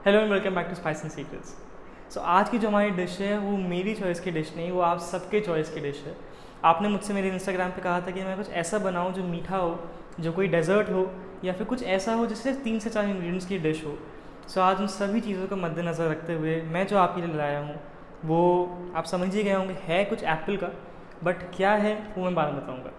Hello and welcome back to Spice and Secrets. So आज की जो हमारी डिश है वो मेरी चॉइस की डिश नहीं, वो आप सबके चॉइस की डिश है। आपने मुझसे मेरे इंस्टाग्राम पे कहा था कि मैं कुछ ऐसा बनाऊं जो मीठा हो, जो कोई डेजर्ट हो या फिर कुछ ऐसा हो जिससे 3 से 4 इंग्रेडिएंट्स की डिश हो। सो आज उन सभी चीज़ों को मद्देनज़र रखते हुए मैं जो आपके लिए लाया हूँ वो आप समझ ही गए होंगे, है कुछ एप्पल का, बट क्या है वो मैं बाद में बताऊँगा।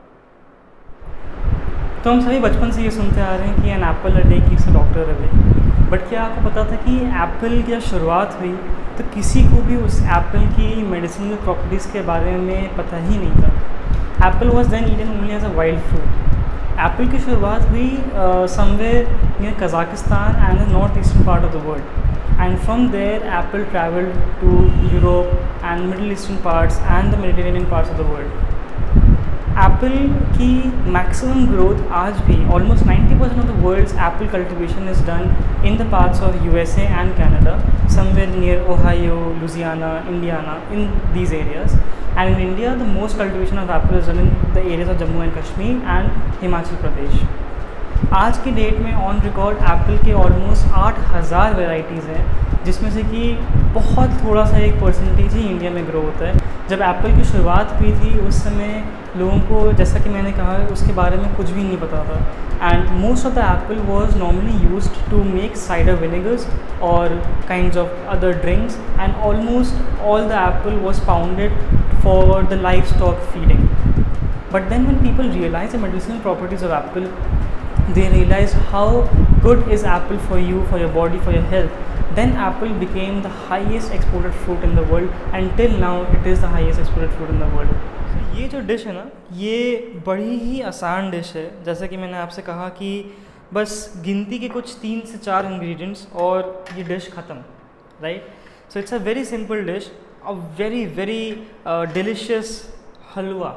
तो हम सभी बचपन से ये सुनते आ रहे हैं कि an apple a day keeps a doctor away. But क्या आपको पता था कि एप्पल की जब शुरुआत हुई तो किसी को भी उस एप्पल की मेडिसिनल प्रॉपर्टीज़ के बारे में पता ही नहीं था। Apple was then eaten only as a wild fruit. Apple की शुरुआत हुई somewhere near Kazakhstan and the north eastern part of the world, and from there apple travelled to Europe and middle eastern parts and the Mediterranean parts of the world. Apple की maximum growth आज भी almost 90% of the world's apple cultivation is done in the parts of USA and Canada, somewhere near Ohio, Louisiana, Indiana, in these areas. And in India the most cultivation of apple is done in the areas of Jammu and Kashmir and Himachal Pradesh. आज की date में on record apple के almost 8,000 varieties हैं, जिसमें से कि बहुत थोड़ा सा एक परसेंटेज ही इंडिया में ग्रो होता है। जब एप्पल की शुरुआत हुई थी उस समय लोगों को, जैसा कि मैंने कहा, उसके बारे में कुछ भी नहीं पता था। And most of the apple was normally used to make cider vinegars और kinds of other drinks, and almost all the apple was pounded for the livestock feeding. But then when people realize the medicinal properties of apple, they realize how good is apple for you, for your body, for your health. Then apple became the highest exported fruit in the world, and till now it is the highest exported fruit in the world. So ये जो dish है ना, ये बड़ी ही आसान dish है। जैसा कि मैंने आपसे कहा कि बस गिनती के कुछ 3 से 4 इंग्रेडिएंट्स और ये डिश ख़त्म, right? So it's a very simple dish, a very very delicious halwa.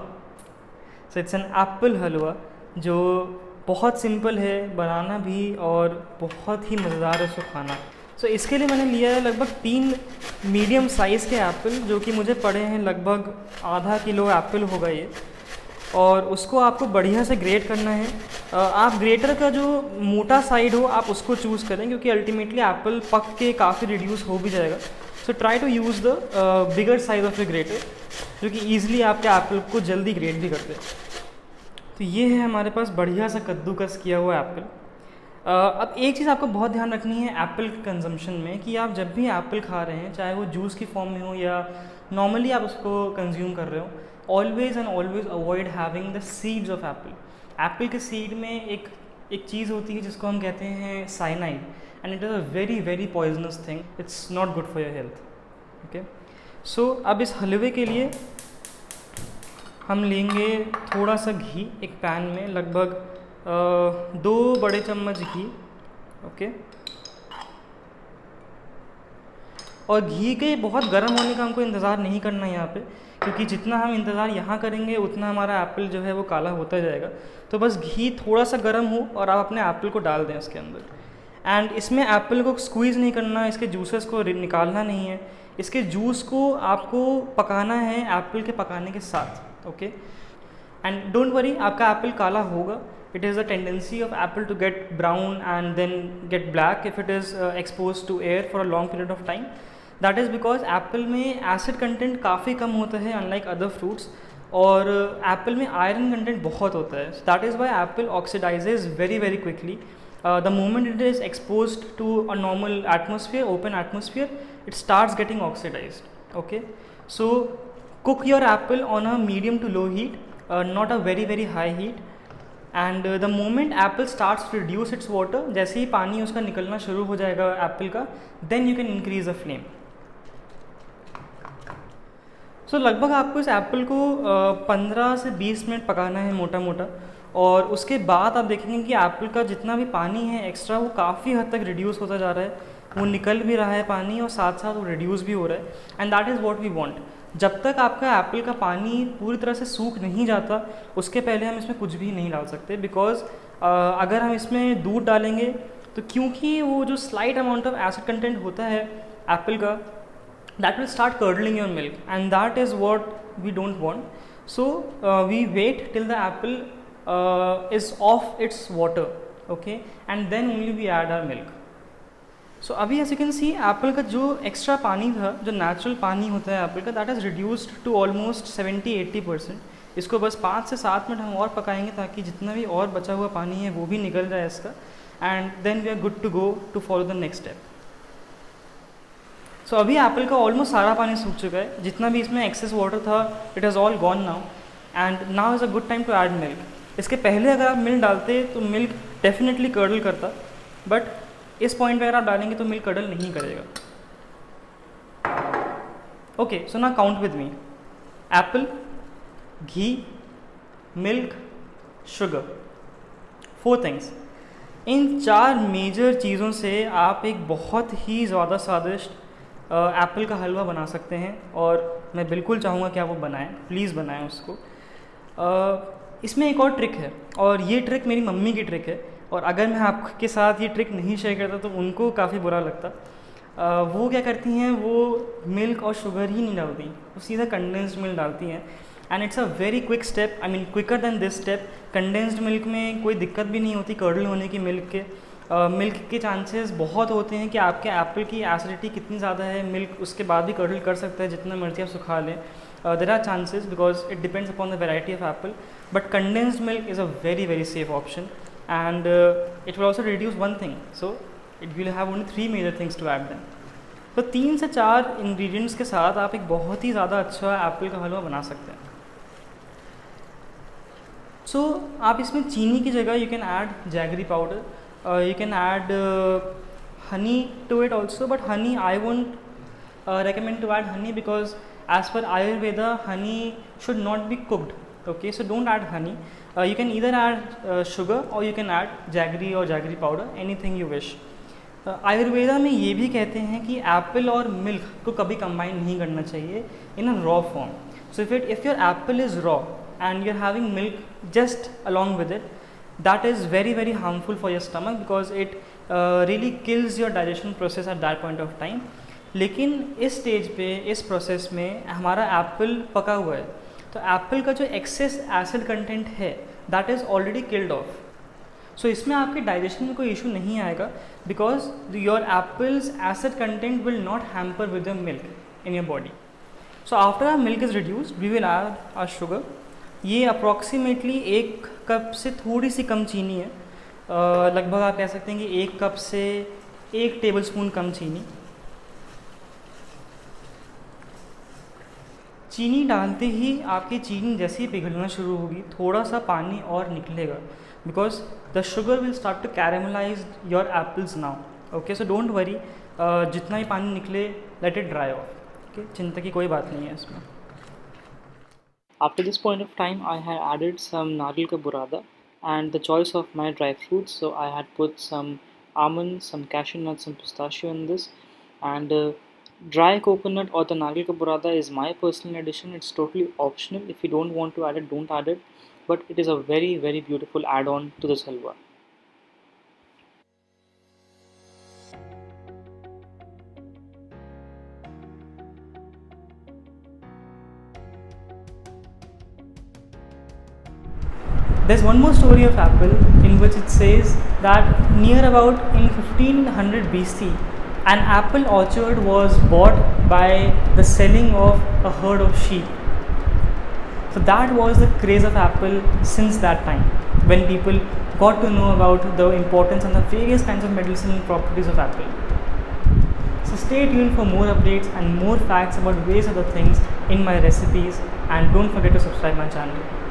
So it's an apple halwa जो बहुत सिंपल है बनाना भी और बहुत ही मज़ेदार है उसको खाना। सो इसके लिए मैंने लिया है लगभग 3 मीडियम साइज़ के एप्पल, जो कि मुझे पड़े हैं लगभग आधा किलो एप्पल होगा ये। और उसको आपको बढ़िया से ग्रेट करना है। आप ग्रेटर का जो मोटा साइड हो आप उसको चूज़ करें, क्योंकि अल्टीमेटली एप्पल पक के काफ़ी रिड्यूस हो भी जाएगा। So try to use the bigger size of a grater, जो कि ईज़िली आपके एप्पल को जल्दी ग्रेट भी करते हैं। तो ये है हमारे पास बढ़िया सा कद्दूकस किया हुआ एप्पल। अब एक चीज़ आपको बहुत ध्यान रखनी है एप्पल के कंजम्पशन में, कि आप जब भी एप्पल खा रहे हैं, चाहे वो जूस की फॉर्म में हो या नॉर्मली आप उसको कंज्यूम कर रहे हो, always and always avoid having the seeds of apple. Apple के सीड में एक चीज़ होती है जिसको हम कहते हैं cyanide, and it is a very very poisonous thing. It's not good for your health. Okay, so अब इस हलवे के लिए हम लेंगे थोड़ा सा घी एक पैन में, लगभग 2 बड़े चम्मच घी। ओके, और घी के बहुत गर्म होने का हमको इंतज़ार नहीं करना है यहाँ पे, क्योंकि जितना हम इंतज़ार यहाँ करेंगे उतना हमारा एप्पल जो है वो काला होता जाएगा। तो बस घी थोड़ा सा गर्म हो और आप अपने एप्पल को डाल दें उसके अंदर। एंड इसमें एप्पल को स्क्वीज़ नहीं करना, इसके जूसेस को निकालना नहीं है, इसके जूस को आपको पकाना है एप्पल के पकाने के साथ। ओके, एंड डोंट वरी, आपका एप्पल काला होगा। It is a tendency of apple to get brown and then get black if it is expose to air for a long period of time. That is because apple में acid content काफ़ी कम होता है unlike other fruits, और apple में iron content बहुत होता है। That is why apple oxidizes very very quickly the moment it is exposed to a normal atmosphere, open atmosphere, it starts getting oxidized. Okay, so cook your apple on a medium to low heat, not a very very high heat, and the moment apple starts to reduce its water, जैसे ही पानी उसका निकलना शुरू हो जाएगा Apple का, then you can increase the flame. सो लगभग आपको इस एप्पल को 15 से 20 मिनट पकाना है मोटा मोटा, और उसके बाद आप देखेंगे कि एप्पल का जितना भी पानी है एक्स्ट्रा वो काफ़ी हद तक रिड्यूस होता जा रहा है, वो निकल भी रहा है पानी और साथ साथ वो रिड्यूस भी हो रहा है। And that is what we want. जब तक आपका एप्पल का पानी पूरी तरह से सूख नहीं जाता उसके पहले हम इसमें कुछ भी नहीं डाल सकते, बिकॉज अगर हम इसमें दूध डालेंगे तो क्योंकि वो जो slight amount of acid content होता है एप्पल का, that will start curdling your milk, and that is what we don't want. So we wait till the apple is off its water, okay, and then only we add our milk. So अभी as you can see apple का जो extra पानी था, जो natural पानी होता है apple का, that is reduced to almost 70-80%। इसको बस 5 से 7 मिनट हम और पकाएंगे ताकि जितना भी और बचा हुआ पानी है वो भी निकल जाए इसका, and then we are good to go to follow the next step. सो अभी एप्पल का ऑलमोस्ट सारा पानी सूख चुका है, जितना भी इसमें एक्सेस वाटर था it is all gone now, and now is a good time to add milk. इसके पहले अगर आप मिल्क डालते तो मिल्क डेफिनेटली कर्डल करता, बट इस पॉइंट पे अगर आप डालेंगे तो मिल्क कर्डल नहीं करेगा। ओके, सो ना count with me, apple, ghee, milk, sugar, 4 things. इन 4 मेजर चीज़ों से आप एक बहुत ही ज़्यादा स्वादिष्ट एप्पल का हलवा बना सकते हैं, और मैं बिल्कुल चाहूँगा कि आप वो बनाएं, प्लीज़ बनाएं उसको। इसमें एक और ट्रिक है, और ये ट्रिक मेरी मम्मी की ट्रिक है, और अगर मैं आपके साथ ये ट्रिक नहीं शेयर करता तो उनको काफ़ी बुरा लगता। वो क्या करती हैं, वो मिल्क और शुगर ही नहीं डालती, वो सीधा कंडेंस्ड मिल्क डालती हैं, and it's a very quick step, I mean quicker than this step. Condensed milk में कोई दिक्कत भी नहीं होती कर्डल होने की मिल्क के। मिल्क के चांसेस बहुत होते हैं कि आपके एप्पल की एसिडिटी कितनी ज़्यादा है, मिल्क उसके बाद भी कर्डल कर सकता है जितना मर्जी आप सुखा लें। There are chances because it depends upon the variety of apple, but condensed milk is a very very safe option, and it will also reduce one thing, so it will have only 3 major things to add then। तो 3 से 4 ingredients के साथ आप एक बहुत ही ज़्यादा अच्छा Apple का हलवा बना सकते हैं। सो आप इसमें चीनी की जगह you can add jaggery powder, you can add honey to it also, but honey I won't recommend to add honey because as per Ayurveda honey should not be cooked, okay, so don't add honey। You can either add sugar or you can add jaggery or jaggery powder, anything you wish। Ayurveda में ये भी कहते हैं कि Apple और milk को कभी combine नहीं करना चाहिए in a raw form. So if your apple is raw and you are having milk just along with it, that is very very harmful for your stomach because it really kills your digestion process at that point of time. लेकिन इस stage पे, इस process में हमारा Apple पका हुआ है, तो एप्पल का जो एक्सेस एसिड कंटेंट है that is already killed off. So इसमें आपके डाइजेशन में कोई इशू नहीं आएगा because your apple's acid content will not hamper with the milk in your body. So after our milk is reduced we will add our sugar. ये approximately 1 cup से थोड़ी सी कम चीनी है, लगभग आप कह सकते हैं कि 1 कप से 1 टेबलस्पून कम चीनी। चीनी डालते ही आपकी चीनी जैसे ही पिघलना शुरू होगी थोड़ा सा पानी और निकलेगा because the sugar will start to caramelize your apples now. Okay, so don't worry, जितना भी पानी निकले let it dry off. Okay, चिंता की कोई बात नहीं है इसमें। After this point of time I had added some nariyal ka burada and the choice of my dry fruits, so I had put some almonds, some cashew nuts, some pistachio in this, and dry coconut or the nariyal ka burada is my personal addition. It's totally optional. If you don't want to add it, don't add it, but it is a very very beautiful add-on to this halwa. There's one more story of apple in which it says that near about in 1500 BC, an apple orchard was bought by the selling of a herd of sheep. So that was the craze of apple since that time, when people got to know about the importance and the various kinds of medicinal properties of apple. So stay tuned for more updates and more facts about various other things in my recipes, and don't forget to subscribe my channel.